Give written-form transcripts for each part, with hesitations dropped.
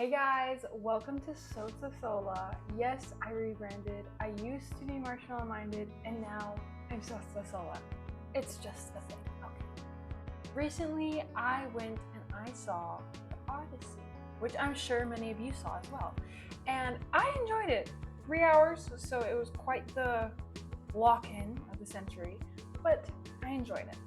Hey guys, welcome to Sota Sola. Yes, I rebranded. I used to be marshmallow minded and now I'm Sota Sola. It's just a thing, okay. Recently, I went and I saw the Odyssey, which I'm sure many of you saw as well. And I enjoyed it. 3 hours, so it was quite the walk-in of the century, but I enjoyed it.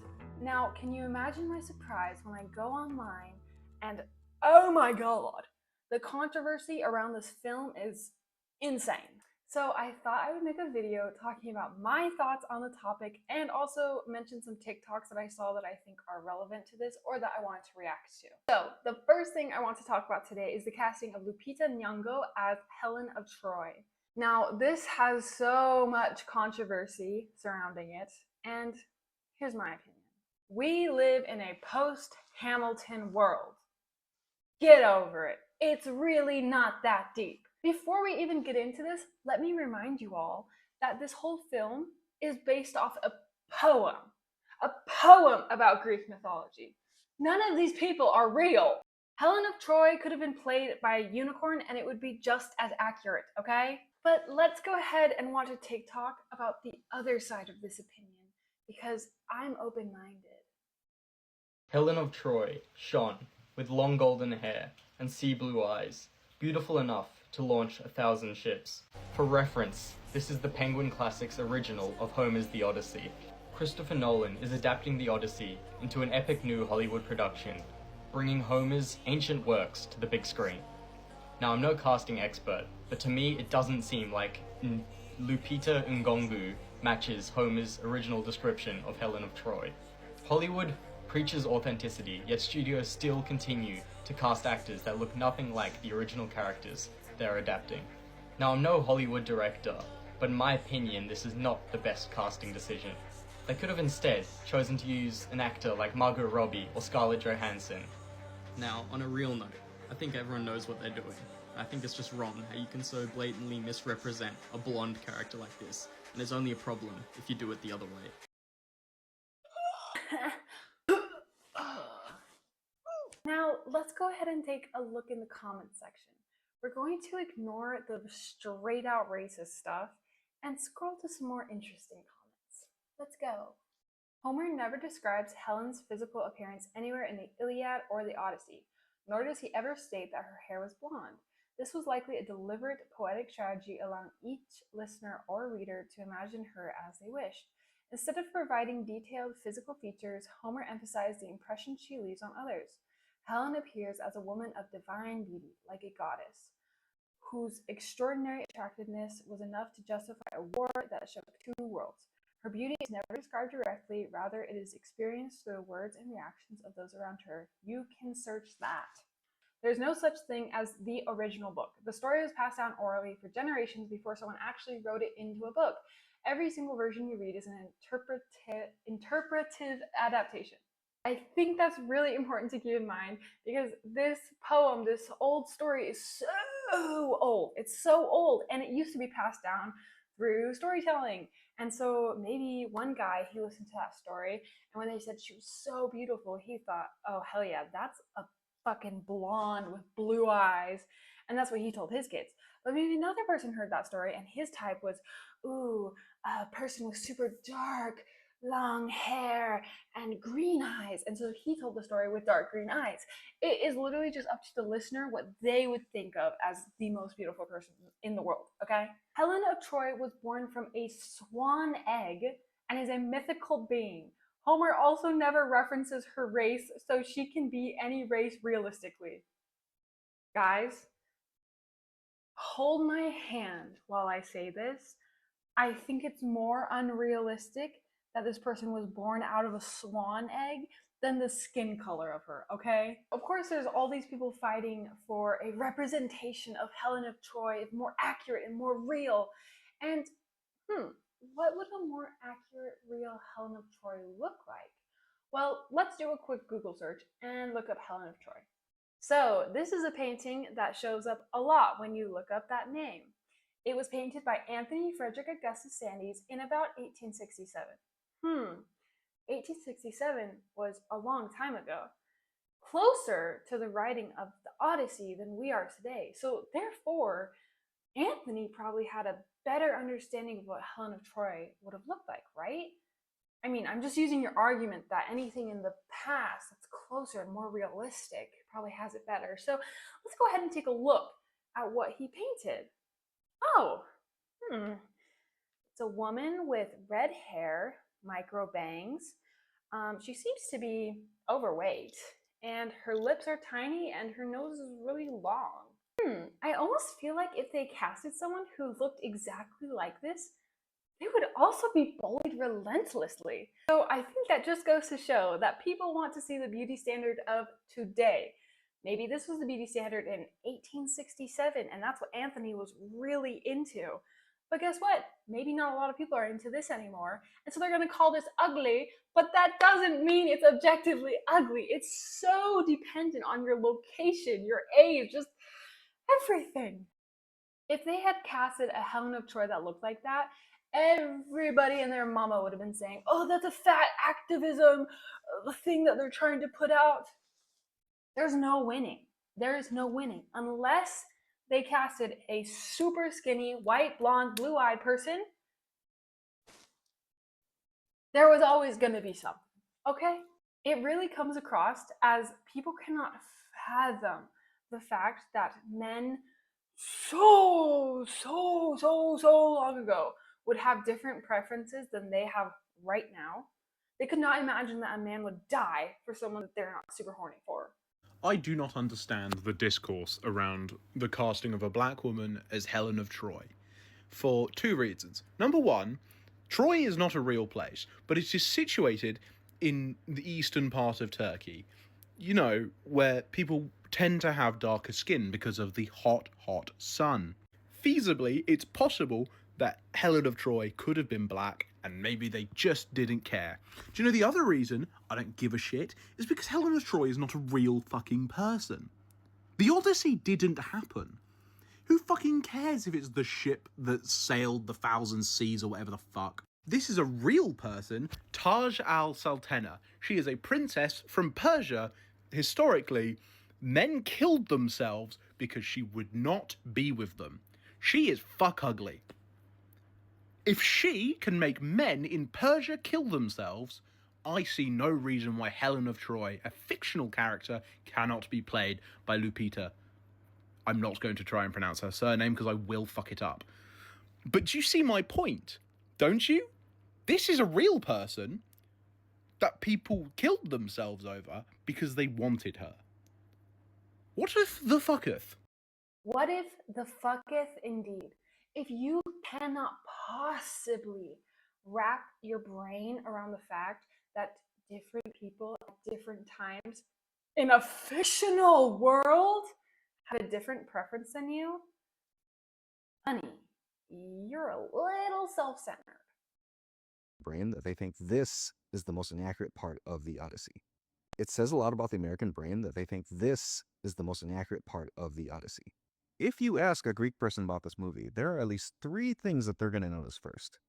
Now, can you imagine my surprise when I go online and oh my god, the controversy around this film is insane. So I thought I would make a video talking about my thoughts on the topic and also mention some TikToks that I saw that I think are relevant to this or that I wanted to react to. So the first thing I want to talk about today is the casting of Lupita Nyong'o as Helen of Troy. Now, this has so much controversy surrounding it, and here's my opinion. We live in a post-Hamilton world. Get over it. It's really not that deep. Before we even get into this, let me remind you all that this whole film is based off a poem about Greek mythology. None of these people are real. Helen of Troy could have been played by a unicorn and it would be just as accurate, okay? But let's go ahead and watch a TikTok about the other side of this opinion because I'm open-minded. Helen of Troy shone, with long golden hair and sea blue eyes, beautiful enough to launch 1,000 ships. For reference, this is the Penguin Classics original of Homer's The Odyssey. Christopher Nolan is adapting The Odyssey into an epic new Hollywood production, bringing Homer's ancient works to the big screen. Now, I'm no casting expert, but to me it doesn't seem like Lupita Nyong'o matches Homer's original description of Helen of Troy. Hollywood preaches authenticity, yet studios still continue to cast actors that look nothing like the original characters they're adapting. Now, I'm no Hollywood director, but in my opinion, this is not the best casting decision. They could have instead chosen to use an actor like Margot Robbie or Scarlett Johansson. Now, on a real note, I think everyone knows what they're doing. I think it's just wrong how you can so blatantly misrepresent a blonde character like this, and there's only a problem if you do it the other way. Now, let's go ahead and take a look in the comments section. We're going to ignore the straight out racist stuff and scroll to some more interesting comments. Let's go. Homer never describes Helen's physical appearance anywhere in the Iliad or the Odyssey, nor does he ever state that her hair was blonde. This was likely a deliberate poetic strategy allowing each listener or reader to imagine her as they wished. Instead of providing detailed physical features, Homer emphasized the impression she leaves on others. Helen appears as a woman of divine beauty, like a goddess, whose extraordinary attractiveness was enough to justify a war that shook two worlds. Her beauty is never described directly, rather it is experienced through the words and reactions of those around her. You can search that. There's no such thing as the original book. The story was passed down orally for generations before someone actually wrote it into a book. Every single version you read is an interpretive adaptation. I think that's really important to keep in mind because this poem, this old story is so old. It's so old and it used to be passed down through storytelling. And so maybe one guy, he listened to that story and when they said she was so beautiful, he thought, oh, hell yeah, that's a fucking blonde with blue eyes. And that's what he told his kids. But maybe another person heard that story and his type was, ooh, a person with super dark, long hair and green eyes, and so he told the story with dark green eyes. It is literally just up to the listener what they would think of as the most beautiful person in the world, okay? Helen of Troy was born from a swan egg and is a mythical being. Homer also never references her race, so she can be any race realistically. Guys, hold my hand while I say this. I think it's more unrealistic that this person was born out of a swan egg than the skin color of her, okay? Of course, there's all these people fighting for a representation of Helen of Troy, more accurate and more real. And, what would a more accurate, real Helen of Troy look like? Well, let's do a quick Google search and look up Helen of Troy. So, this is a painting that shows up a lot when you look up that name. It was painted by Anthony Frederick Augustus Sandys in about 1867. 1867 was a long time ago. closer to the writing of the Odyssey than we are today. So therefore, Anthony probably had a better understanding of what Helen of Troy would have looked like, right? I mean, I'm just using your argument that anything in the past that's closer and more realistic probably has it better. So let's go ahead and take a look at what he painted. Oh, it's a woman with red hair, micro bangs. She seems to be overweight, and her lips are tiny, and her nose is really long. I almost feel like if they casted someone who looked exactly like this, they would also be bullied relentlessly. So I think that just goes to show that people want to see the beauty standard of today. Maybe this was the beauty standard in 1867, and that's what Anthony was really into. But guess what? Maybe not a lot of people are into this anymore. And so they're going to call this ugly, but that doesn't mean it's objectively ugly. It's so dependent on your location, your age, just everything. If they had casted a Helen of Troy that looked like that, everybody and their mama would have been saying, oh, that's a fat activism thing that they're trying to put out. There's no winning. There is no winning unless they casted a super skinny, white, blonde, blue-eyed person. There was always going to be something, okay? It really comes across as people cannot fathom the fact that men so long ago would have different preferences than they have right now. They could not imagine that a man would die for someone that they're not super horny for. I do not understand the discourse around the casting of a black woman as Helen of Troy for two reasons. Number one, Troy is not a real place, but it is situated in the eastern part of Turkey, you know, where people tend to have darker skin because of the hot sun. Feasibly, it's possible that Helen of Troy could have been black and maybe they just didn't care. Do you know the other reason I don't give a shit is because Helen of Troy is not a real fucking person. The Odyssey didn't happen. Who fucking cares if it's the ship that sailed the thousand seas or whatever the fuck? This is a real person, Taj al-Sultana. She is a princess from Persia. Historically, men killed themselves because she would not be with them. She is fuck ugly. If she can make men in Persia kill themselves, I see no reason why Helen of Troy, a fictional character, cannot be played by Lupita. I'm not going to try and pronounce her surname because I will fuck it up. But do you see my point? Don't you? This is a real person that people killed themselves over because they wanted her. What if the fucketh? What if the fucketh indeed? If you cannot possibly wrap your brain around the fact that different people at different times in a fictional world have a different preference than you, honey, you're a little self-centered. Brain that they think this is the most inaccurate part of the Odyssey. It says a lot about the American brain that they think this is the most inaccurate part of the Odyssey. If you ask a Greek person about this movie, there are at least 3 things that they're going to notice first.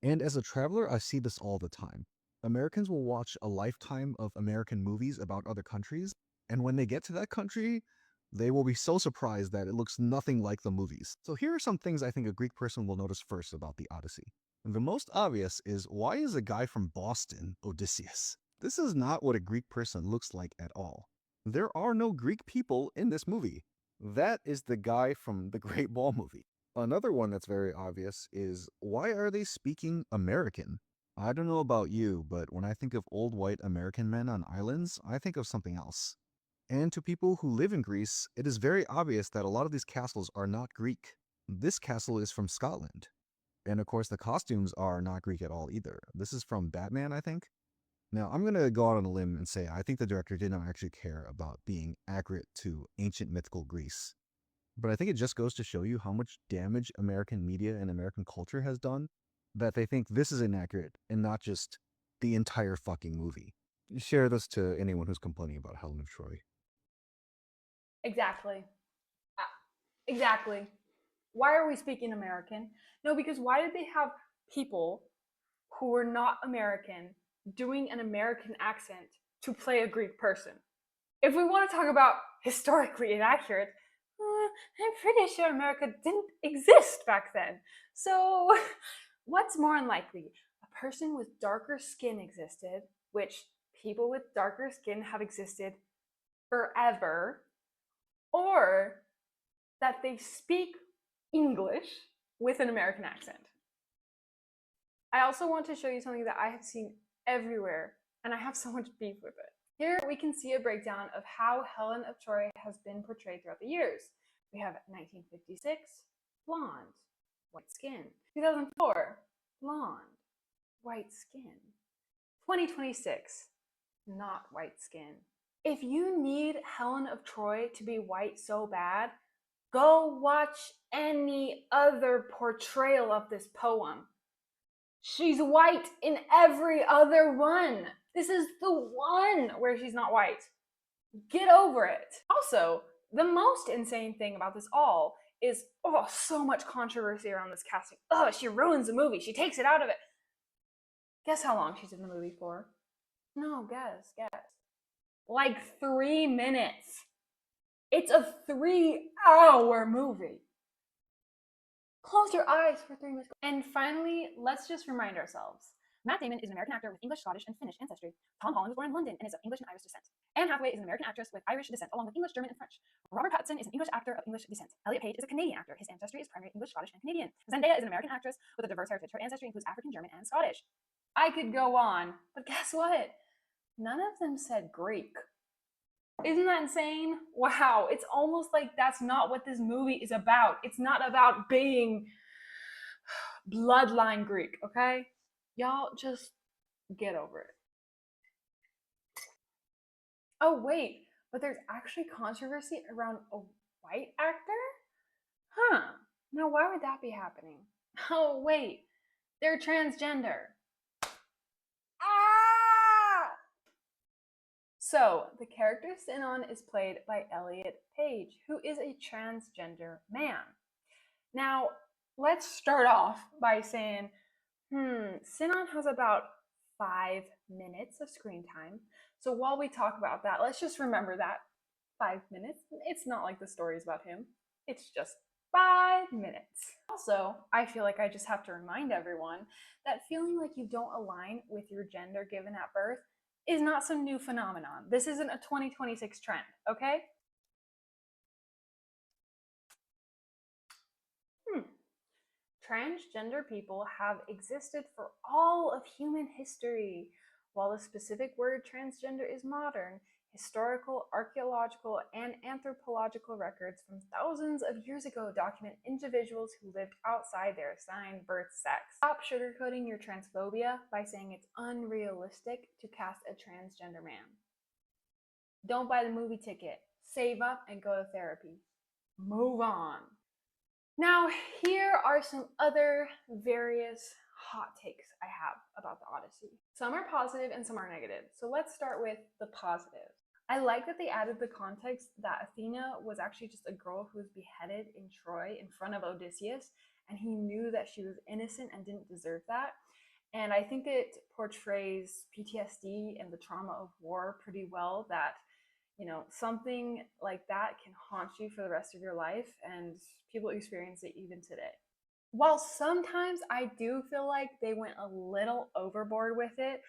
And as a traveler, I see this all the time. Americans will watch a lifetime of American movies about other countries, and when they get to that country, they will be so surprised that it looks nothing like the movies. So here are some things I think a Greek person will notice first about the Odyssey. The most obvious is, why is a guy from Boston Odysseus? This is not what a Greek person looks like at all. There are no Greek people in this movie. That is the guy from the Great Ball movie. Another one that's very obvious is, why are they speaking American? I don't know about you, but when I think of old white American men on islands, I think of something else. And to people who live in Greece, it is very obvious that a lot of these castles are not Greek. This castle is from Scotland. And of course, the costumes are not Greek at all either. This is from Batman, I think. Now, I'm going to go out on a limb and say I think the director did not actually care about being accurate to ancient mythical Greece. But I think it just goes to show you how much damage American media and American culture has done, that they think this is inaccurate and not just the entire fucking movie. Share this to anyone who's complaining about Helen of Troy. Exactly. Exactly. Why are we speaking American? No, because why did they have people who were not American doing an American accent to play a Greek person? If we want to talk about historically inaccurate, I'm pretty sure America didn't exist back then. So, what's more unlikely? A person with darker skin existed, which people with darker skin have existed forever, or that they speak English with an American accent. I also want to show you something that I have seen everywhere, and I have so much beef with it. Here we can see a breakdown of how Helen of Troy has been portrayed throughout the years. We have 1956, blonde, white skin. 2004, blonde, white skin. 2026, not white skin. If you need Helen of Troy to be white so bad, go watch any other portrayal of this poem. She's white in every other one. This is the one where she's not white. Get over it. Also, the most insane thing about this all is, so much controversy around this casting. She ruins the movie. She takes it out of it. Guess how long she's in the movie for? No, guess. Like 3 minutes. It's a 3-hour movie. Close your eyes for 3 minutes. And finally, let's just remind ourselves. Matt Damon is an American actor with English, Scottish, and Finnish ancestry. Tom Holland was born in London and is of English and Irish descent. Anne Hathaway is an American actress with Irish descent, along with English, German, and French. Robert Pattinson is an English actor of English descent. Elliot Page is a Canadian actor. His ancestry is primarily English, Scottish, and Canadian. Zendaya is an American actress with a diverse heritage. Her ancestry includes African, German, and Scottish. I could go on, but guess what? None of them said Greek. Isn't that insane? Wow, it's almost like that's not what this movie is about. It's not about being bloodline Greek, okay? Y'all just get over it. Oh, wait, but there's actually controversy around a white actor? Huh. Now, why would that be happening? Oh, wait, they're transgender. Ah! So, the character Sinon is played by Elliot Page, who is a transgender man. Now, let's start off by saying, Sinon has about 5 minutes of screen time. So while we talk about that, let's just remember that 5 minutes. It's not like the story's about him. It's just 5 minutes. Also, I feel like I just have to remind everyone that feeling like you don't align with your gender given at birth is not some new phenomenon. This isn't a 2026 trend, okay? Transgender people have existed for all of human history. While the specific word transgender is modern, historical, archaeological, and anthropological records from thousands of years ago document individuals who lived outside their assigned birth sex. Stop sugarcoating your transphobia by saying it's unrealistic to cast a transgender man. Don't buy the movie ticket. Save up and go to therapy. Move on. Now, here are some other various hot takes I have about the Odyssey. Some are positive and some are negative. So let's start with the positives. I like that they added the context that Athena was actually just a girl who was beheaded in Troy in front of Odysseus, and he knew that she was innocent and didn't deserve that. And I think it portrays PTSD and the trauma of war pretty well, that something like that can haunt you for the rest of your life, and people experience it even today. While sometimes I do feel like they went a little overboard with it,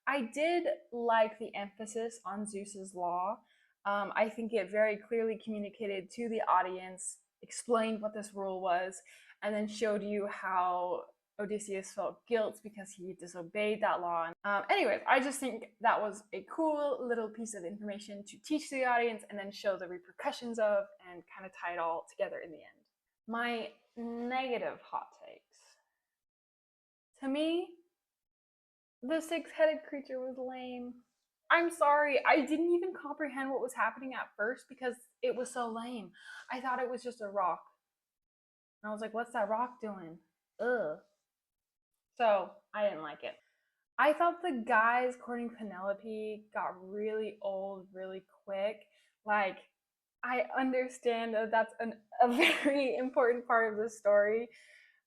I did like the emphasis on Zeus's law. I think it very clearly communicated to the audience, explained what this rule was, and then showed you how Odysseus felt guilt because he disobeyed that law. Anyways, I just think that was a cool little piece of information to teach the audience and then show the repercussions of, and kind of tie it all together in the end. My negative hot takes. To me, the 6-headed creature was lame. I'm sorry, I didn't even comprehend what was happening at first because it was so lame. I thought it was just a rock. And I was like, what's that rock doing? Ugh. So I didn't like it. I thought the guys courting Penelope got really old really quick. Like, I understand that that's a very important part of the story,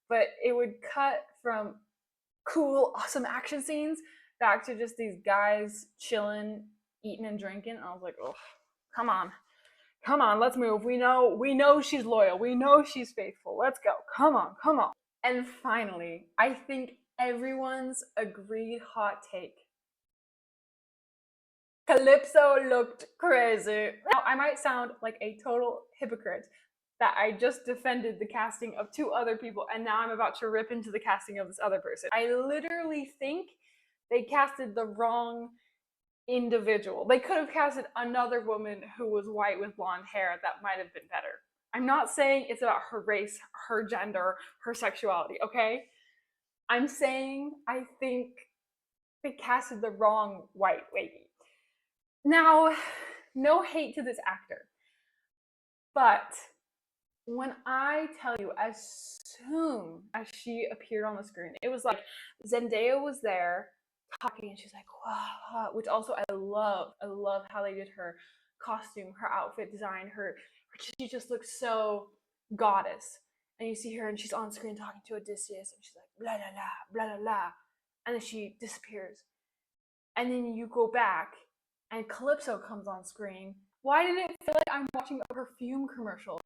but it would cut from cool, awesome action scenes back to just these guys chilling, eating and drinking. And I was like, oh, Come on. Come on, let's move. We know she's loyal. We know she's faithful. Let's go. Come on, come on. And finally, I think everyone's agreed hot take. Calypso looked crazy. Now, I might sound like a total hypocrite that I just defended the casting of 2 other people and now I'm about to rip into the casting of this other person. I literally think they casted the wrong individual. They could have casted another woman who was white with blonde hair that might have been better. I'm not saying it's about her race, her gender, her sexuality, okay? I'm saying I think they casted the wrong white lady. Now, no hate to this actor, but when I tell you, as soon as she appeared on the screen, it was like Zendaya was there talking and she's like, wow, which also I love how they did her costume, her outfit design, she just looks so goddess. And you see her and she's on screen talking to Odysseus and she's like, blah, blah, blah, blah, blah, blah. And then she disappears. And then you go back and Calypso comes on screen. Why did it feel like I'm watching a perfume commercial?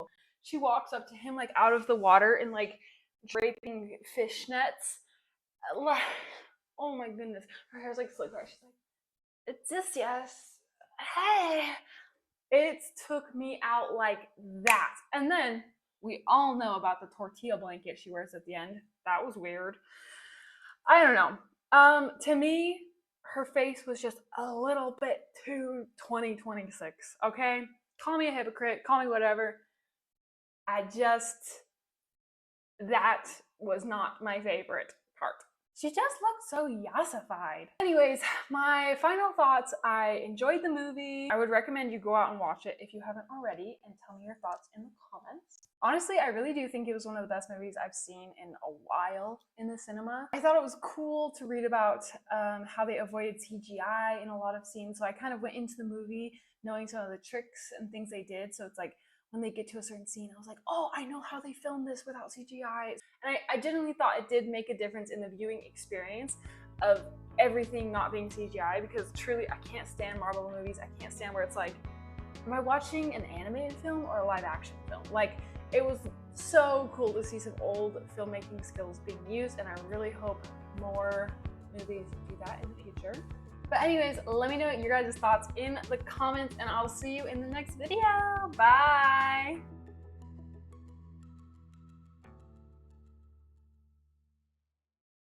She walks up to him like out of the water in like draping fishnets. Oh my goodness. Her hair's like slick back. She's like, Odysseus, hey. It took me out like that. And then we all know about the tortilla blanket she wears at the end. That was weird. I don't know. To me, her face was just a little bit too 2026, okay? Call me a hypocrite, call me whatever. That was not my favorite part. She just looked so yassified. Anyways, my final thoughts. I enjoyed the movie. I would recommend you go out and watch it if you haven't already and tell me your thoughts in the comments. Honestly, I really do think it was one of the best movies I've seen in a while in the cinema. I thought it was cool to read about how they avoided CGI in a lot of scenes. So I kind of went into the movie knowing some of the tricks and things they did. So it's like, when they get to a certain scene, I was like, oh, I know how they filmed this without CGI. And I genuinely thought it did make a difference in the viewing experience of everything not being CGI, because truly, I can't stand Marvel movies. I can't stand where it's like, am I watching an animated film or a live action film? Like, it was so cool to see some old filmmaking skills being used, and I really hope more movies do that in the future. But anyways, let me know your guys' thoughts in the comments and I'll see you in the next video. Bye!